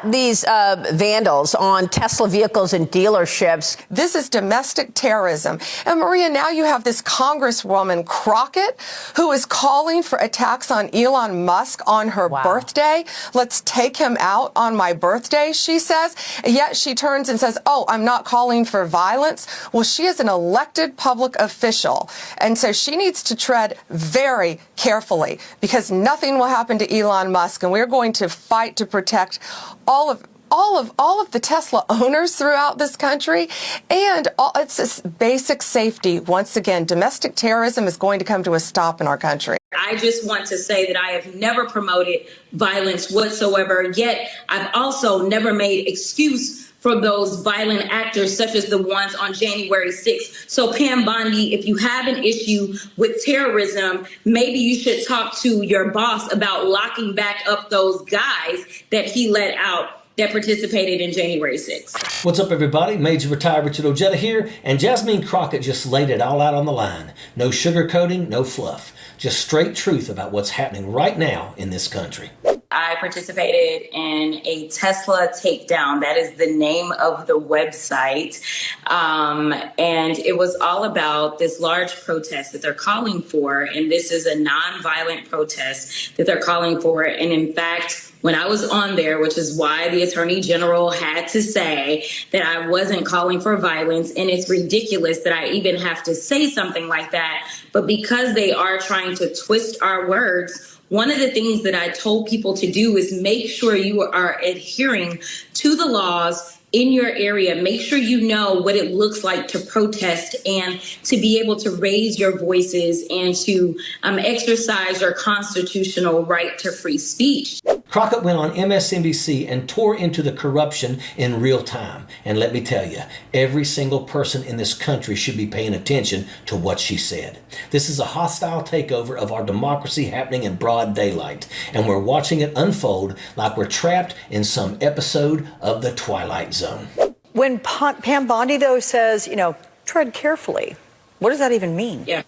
these vandals on Tesla vehicles and dealerships? This is domestic terrorism. And Maria, now you have this Congresswoman Crockett who is calling for attacks on Elon Musk on her birthday. Let's take him out on my birthday, she says. And yet she turns and says, oh, I'm not calling for violence. Well, she is an elected public official. And so she needs to tread very carefully because nothing will happen to Elon Musk. And we're going to fight to protect all of the Tesla owners throughout this country, and it's this basic safety. Once again, domestic terrorism is going to come to a stop in our country. I just want to say that I have never promoted violence whatsoever, yet I've also never made excuse for those violent actors such as the ones on January 6th. So Pam Bondi, if you have an issue with terrorism, maybe you should talk to your boss about locking back up those guys that he let out that participated in January 6th. What's up, everybody? Major Retired Richard Ojeda here, and Jasmine Crockett just laid it all out on the line. No sugarcoating, no fluff. Just straight truth about what's happening right now in this country. I participated in a Tesla takedown. That is the name of the website. And it was all about this large protest that they're calling for. And this is a nonviolent protest that they're calling for. And in fact, when I was on there, which is why the Attorney General had to say that I wasn't calling for violence, and it's ridiculous that I even have to say something like that. But because they are trying to twist our words, one of the things that I told people to do is make sure you are adhering to the laws in your area. Make sure you know what it looks like to protest and to be able to raise your voices and to exercise your constitutional right to free speech. Crockett went on MSNBC and tore into the corruption in real time. And let me tell you, every single person in this country should be paying attention to what she said. This is a hostile takeover of our democracy happening in broad daylight. And we're watching it unfold like we're trapped in some episode of the Twilight Zone. When Pam Bondi, though, says, tread carefully, what does that even mean? Yeah.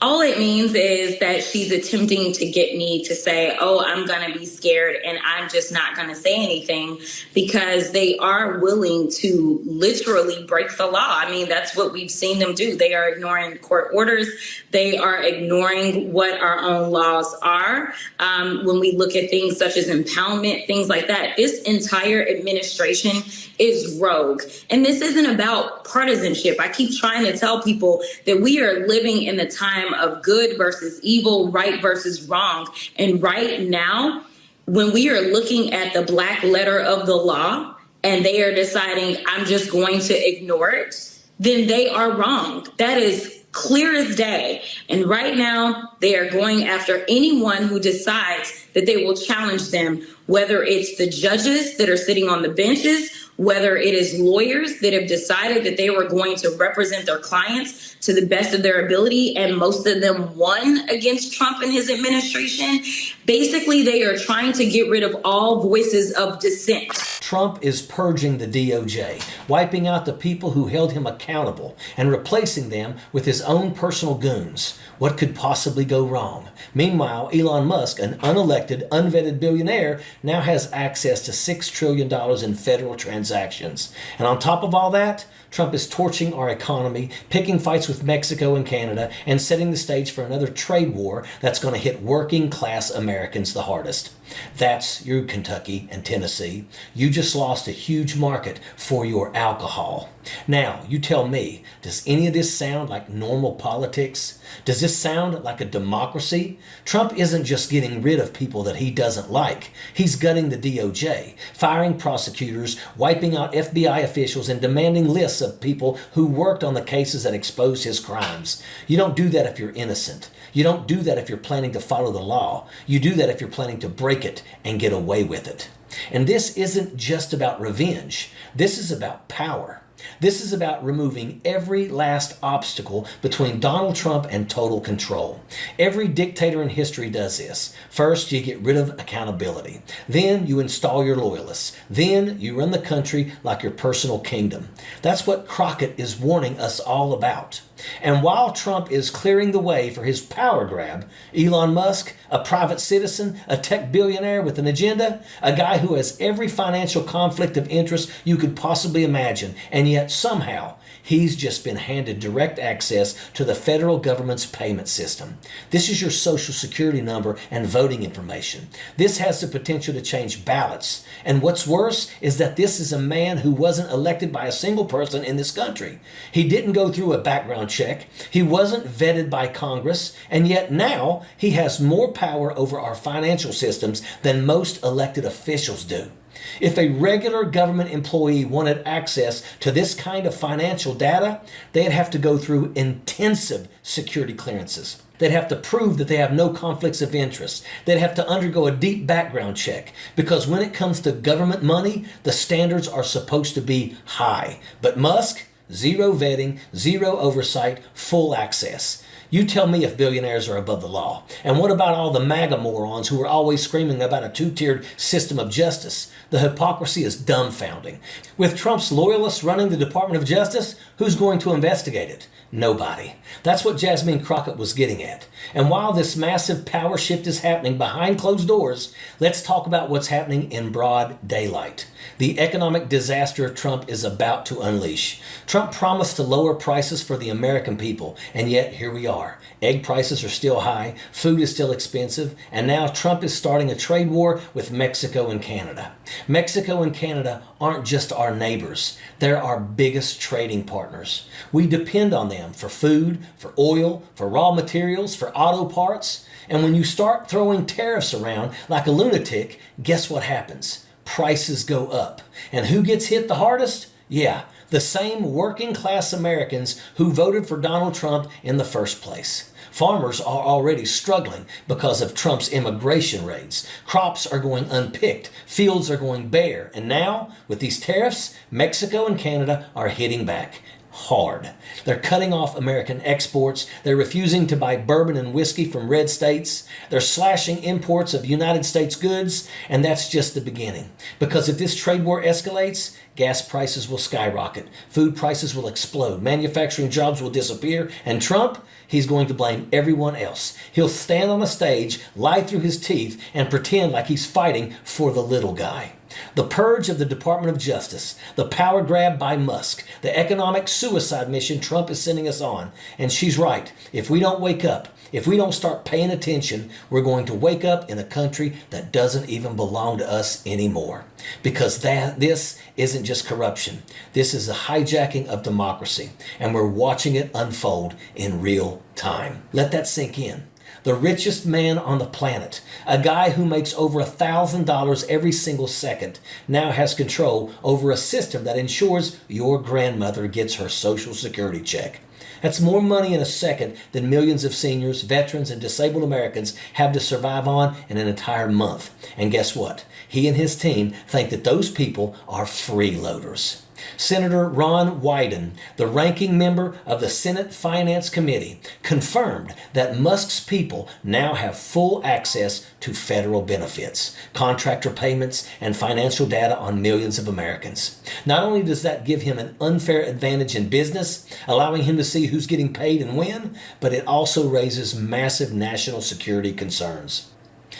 All it means is that she's attempting to get me to say, oh, I'm going to be scared and I'm just not going to say anything, because they are willing to literally break the law. I mean, that's what we've seen them do. They are ignoring court orders. They are ignoring what our own laws are. When we look at things such as impoundment, things like that, this entire administration is rogue. And this isn't about partisanship. I keep trying to tell people that we are living in the time of good versus evil, right versus wrong. And right now, when we are looking at the black letter of the law and they are deciding I'm just going to ignore it, then they are wrong. That is clear as day. And right now, they are going after anyone who decides that they will challenge them, whether it's the judges that are sitting on the benches, whether it is lawyers that have decided that they were going to represent their clients to the best of their ability, and most of them won against Trump and his administration. Basically, they are trying to get rid of all voices of dissent. Trump is purging the DOJ, wiping out the people who held him accountable and replacing them with his own personal goons. What could possibly go wrong? Meanwhile, Elon Musk, an unelected, unvetted billionaire, now has access to $6 trillion in federal transactions. And on top of all that, Trump is torching our economy, picking fights with Mexico and Canada, and setting the stage for another trade war that's going to hit working class Americans the hardest. That's you, Kentucky and Tennessee. You just lost a huge market for your alcohol. Now, you tell me, does any of this sound like normal politics? Does this sound like a democracy? Trump isn't just getting rid of people that he doesn't like. He's gutting the DOJ, firing prosecutors, wiping out FBI officials, and demanding lists of people who worked on the cases that exposed his crimes. You don't do that if you're innocent. You don't do that if you're planning to follow the law. You do that if you're planning to break it and get away with it. And this isn't just about revenge. This is about power. This is about removing every last obstacle between Donald Trump and total control. Every dictator in history does this. First, you get rid of accountability. Then you install your loyalists. Then you run the country like your personal kingdom. That's what Crockett is warning us all about. And while Trump is clearing the way for his power grab, Elon Musk, a private citizen, a tech billionaire with an agenda, a guy who has every financial conflict of interest you could possibly imagine, and yet somehow he's just been handed direct access to the federal government's payment system. This is your social security number and voting information. This has the potential to change ballots. And what's worse is that this is a man who wasn't elected by a single person in this country. He didn't go through a background check. He wasn't vetted by Congress. And yet now he has more power over our financial systems than most elected officials do. If a regular government employee wanted access to this kind of financial data, they'd have to go through intensive security clearances. They'd have to prove that they have no conflicts of interest. They'd have to undergo a deep background check because when it comes to government money, the standards are supposed to be high. But Musk, zero vetting, zero oversight, full access. You tell me if billionaires are above the law. And what about all the MAGA morons who are always screaming about a two-tiered system of justice? The hypocrisy is dumbfounding. With Trump's loyalists running the Department of Justice, who's going to investigate it? Nobody. That's what Jasmine Crockett was getting at. And while this massive power shift is happening behind closed doors, let's talk about what's happening in broad daylight. The economic disaster Trump is about to unleash. Trump promised to lower prices for the American people, and yet here we are. Egg prices are still high, food is still expensive, and now Trump is starting a trade war with Mexico and Canada. Mexico and Canada aren't just our neighbors, they're our biggest trading partners. We depend on them for food, for oil, for raw materials, for auto parts. And when you start throwing tariffs around like a lunatic, guess what happens? Prices go up. And who gets hit the hardest? Yeah, the same working class Americans who voted for Donald Trump in the first place. Farmers are already struggling because of Trump's immigration raids. Crops are going unpicked. Fields are going bare. And now, with these tariffs, Mexico and Canada are hitting back hard. They're cutting off American exports. They're refusing to buy bourbon and whiskey from red states. They're slashing imports of United States goods. And that's just the beginning. Because if this trade war escalates, gas prices will skyrocket. Food prices will explode. Manufacturing jobs will disappear. And Trump, he's going to blame everyone else. He'll stand on a stage, lie through his teeth, and pretend like he's fighting for the little guy. The purge of the Department of Justice, the power grab by Musk, the economic suicide mission Trump is sending us on. And she's right. If we don't wake up, if we don't start paying attention, we're going to wake up in a country that doesn't even belong to us anymore. Because this isn't just corruption. This is a hijacking of democracy. And we're watching it unfold in real time. Let that sink in. The richest man on the planet, a guy who makes over $1,000 every single second, now has control over a system that ensures your grandmother gets her Social Security check. That's more money in a second than millions of seniors, veterans, and disabled Americans have to survive on in an entire month. And guess what? He and his team think that those people are freeloaders. Senator Ron Wyden, the ranking member of the Senate Finance Committee, confirmed that Musk's people now have full access to federal benefits, contractor payments, and financial data on millions of Americans. Not only does that give him an unfair advantage in business, allowing him to see who's getting paid and when, but it also raises massive national security concerns.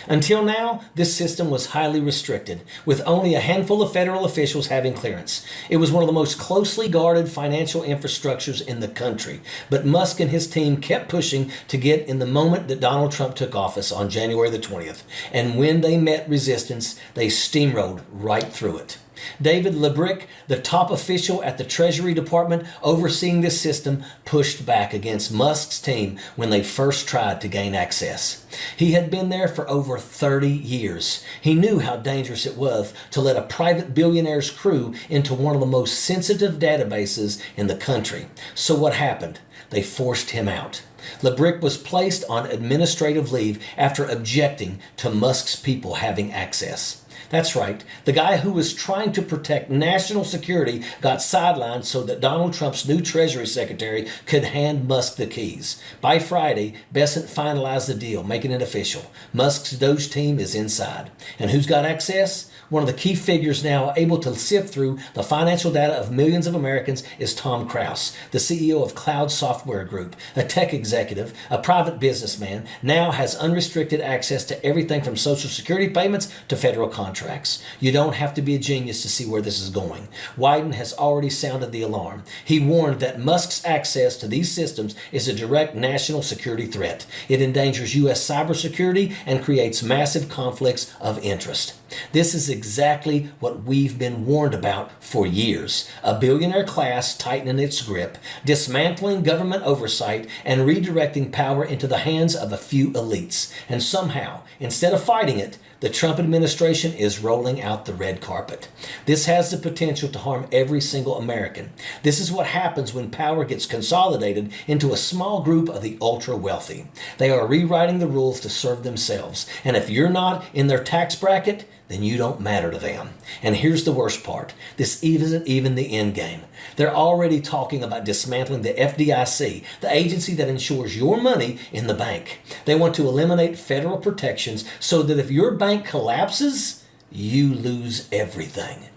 Until now, this system was highly restricted, with only a handful of federal officials having clearance. It was one of the most closely guarded financial infrastructures in the country. But Musk and his team kept pushing to get in the moment that Donald Trump took office on January the 20th. And when they met resistance, they steamrolled right through it. David Lebrick, the top official at the Treasury Department overseeing this system, pushed back against Musk's team when they first tried to gain access. He had been there for over 30 years. He knew how dangerous it was to let a private billionaire's crew into one of the most sensitive databases in the country. So what happened? They forced him out. Lebrick was placed on administrative leave after objecting to Musk's people having access. That's right. The guy who was trying to protect national security got sidelined so that Donald Trump's new Treasury Secretary could hand Musk the keys. By Friday, Bessent finalized the deal, making it official. Musk's Doge team is inside. And who's got access? One of the key figures now able to sift through the financial data of millions of Americans is Tom Krause, the CEO of Cloud Software Group, a tech executive, a private businessman, now has unrestricted access to everything from Social Security payments to federal contracts. You don't have to be a genius to see where this is going. Wyden has already sounded the alarm. He warned that Musk's access to these systems is a direct national security threat. It endangers U.S. cybersecurity and creates massive conflicts of interest. This is exactly what we've been warned about for years. A billionaire class tightening its grip, dismantling government oversight, and redirecting power into the hands of a few elites. And somehow, instead of fighting it, the Trump administration is rolling out the red carpet. This has the potential to harm every single American. This is what happens when power gets consolidated into a small group of the ultra wealthy. They are rewriting the rules to serve themselves. And if you're not in their tax bracket, then you don't matter to them. And here's the worst part. This isn't even the end game. They're already talking about dismantling the FDIC, the agency that ensures your money in the bank. They want to eliminate federal protections so that if your bank collapses, you lose everything.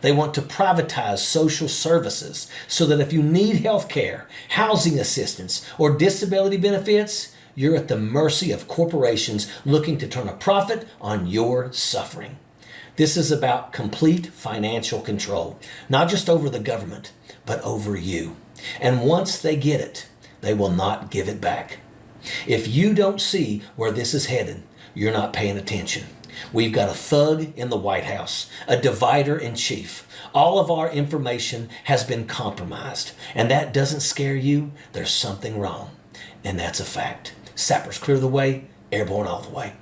They want to privatize social services so that if you need health care, housing assistance, or disability benefits, you're at the mercy of corporations looking to turn a profit on your suffering. This is about complete financial control, not just over the government, but over you. And once they get it, they will not give it back. If you don't see where this is headed, you're not paying attention. We've got a thug in the White House, a divider in chief. All of our information has been compromised. And that doesn't scare you, there's something wrong. And that's a fact. Sappers clear the way, airborne all the way.